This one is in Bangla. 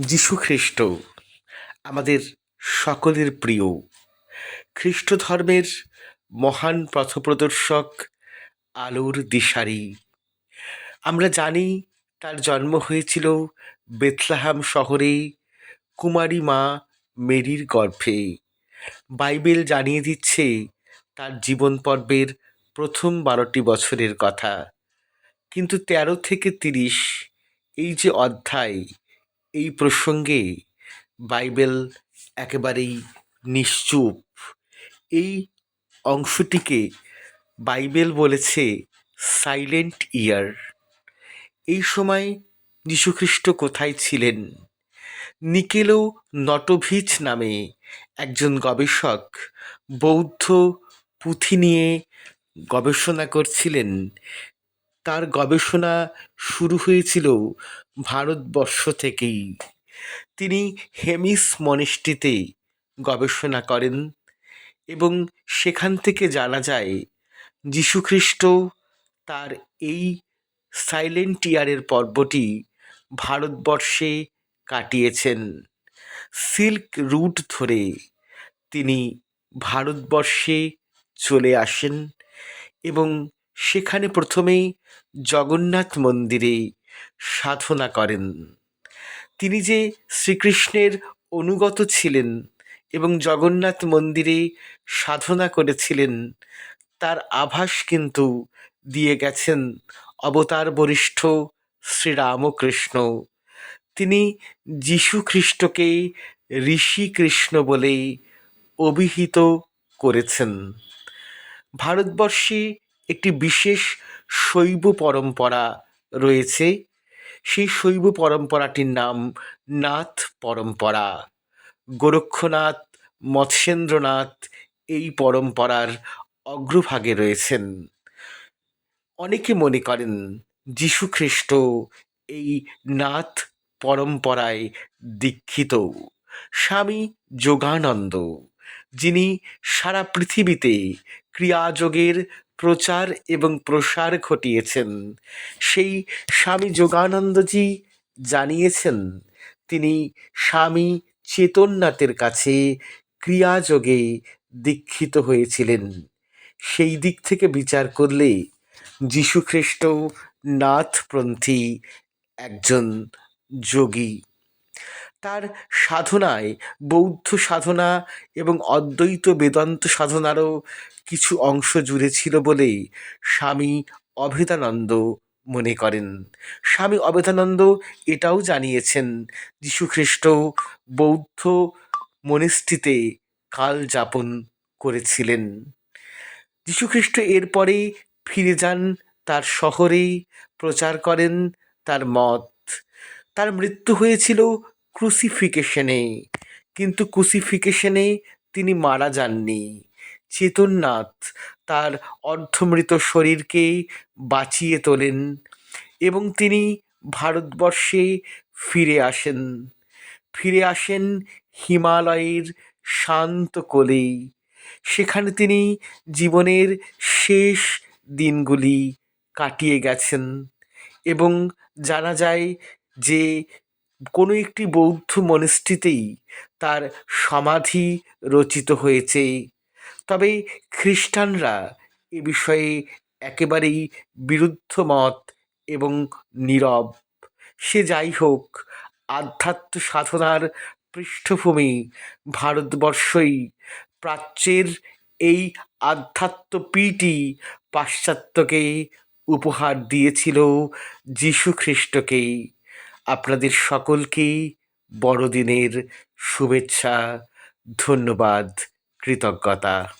যীশু খ্রিস্ট আমাদের সকলের প্রিয়। খ্রিস্ট ধর্মের মহান পথপ্রদর্শক, আলোর দিশারি। আমরা জানি তার জন্ম হয়েছিল বেথলেহেম শহরে, কুমারী মা মেরির গর্ভে। বাইবেল জানিয়ে দিচ্ছে তার জীবন পর্বের প্রথম 12টি বছরের কথা। কিন্তু 13 থেকে 30 এই যে অধ্যায়, এই প্রসঙ্গে বাইবেল একেবারেই নিশ্চুপ। এই অংশটিকে বাইবেল বলেছে সাইলেন্ট ইয়ার। এই সময় যীশুখ্রিস্ট কোথায় ছিলেন? নিকেলো নটোভিচ নামে একজন গবেষক বৌদ্ধ পুঁথি নিয়ে গবেষণা করছিলেন। তার গবেষণা শুরু হয়েছিল ভারতবর্ষ থেকেই। তিনি হেমিস মনেস্ট্রিতে গবেষণা করেন এবং সেখান থেকে জানা যায় যীশুখ্রিস্ট তার এই সাইলেন্ট ইয়ারের পর্বটি ভারতবর্ষে কাটিয়েছেন। সিল্ক রুট ধরে তিনি ভারতবর্ষে চলে আসেন এবং সেখানে প্রথমেই জগন্নাথ মন্দিরে সাধনা করেন। তিনি যে শ্রীকৃষ্ণের অনুগত ছিলেন এবং জগন্নাথ মন্দিরে সাধনা করেছিলেন, তার আভাস কিন্তু দিয়ে গেছেন অবতার বরিষ্ঠ শ্রীরামকৃষ্ণ। তিনি যীশু খ্রিস্টকে ঋষি কৃষ্ণ বলে অভিহিত করেছেন। ভারতবর্ষে একটি বিশেষ শৈব পরম্পরা রয়েছে। সেই শৈব পরম্পরাটির নাম নাথ পরম্পরা। গোরক্ষনাথ, মৎস্যেন্দ্রনাথ এই পরম্পরার অগ্রভাগে রয়েছেন। অনেকে মনে করেন যীশুখ্রিস্ট এই নাথ পরম্পরায় দীক্ষিত। স্বামী যোগানন্দ, যিনি সারা পৃথিবীতে ক্রিয়াযোগের প্রচার এবং প্রসার ঘটিয়েছেন, সেই স্বামী যোগানন্দজি জানিয়েছেন তিনি স্বামী চেতননাথের কাছে ক্রিয়াযোগে দীক্ষিত হয়েছিলেন। সেই দিক থেকে বিচার করলে যীশুখ্রিস্ট নাথপন্থী একজন যোগী। তার সাধনায় বৌদ্ধ সাধনা এবং অদ্বৈত বেদান্ত সাধনারও কিছু অংশ জুড়ে ছিল বলে স্বামী অভেদানন্দ মনে করেন। স্বামী অভেদানন্দ এটাও জানিয়েছেন যীশুখ্রিস্ট বৌদ্ধ মনেস্ট্রিতে কাল যাপন করেছিলেন। যীশুখ্রিস্ট এরপরে ফিরে যান তার শহরেই, প্রচার করেন তার মত। তার মৃত্যু হয়েছিল ক্রুসিফিকেশনে, কিন্তু ক্রুসিফিকেশনে তিনি মারা যাননি। চেতননাথ তার অর্ধমৃত শরীরকে বাঁচিয়ে তোলেন এবং তিনি ভারতবর্ষে ফিরে আসেন হিমালয়ের শান্ত কোলে। সেখানে তিনি জীবনের শেষ দিনগুলি কাটিয়ে গেছেন এবং জানা যায় যে কোনো একটি বৌদ্ধ মনেস্ট্রিতেই তার সমাধি রচিত হয়েছে। তবে খ্রিস্টানরা এ বিষয়ে একেবারেই বিরুদ্ধ মত এবং নীরব। সে যাই হোক, আধ্যাত্ম সাধনার পৃষ্ঠভূমি ভারতবর্ষই। প্রাচ্যের এই আধ্যাত্মপীঠই পাশ্চাত্যকে উপহার দিয়েছিল যীশুখ্রিস্টকে। আপনাদের সকলকেই বড়দিনের শুভেচ্ছা, ধন্যবাদ, কৃতজ্ঞতা।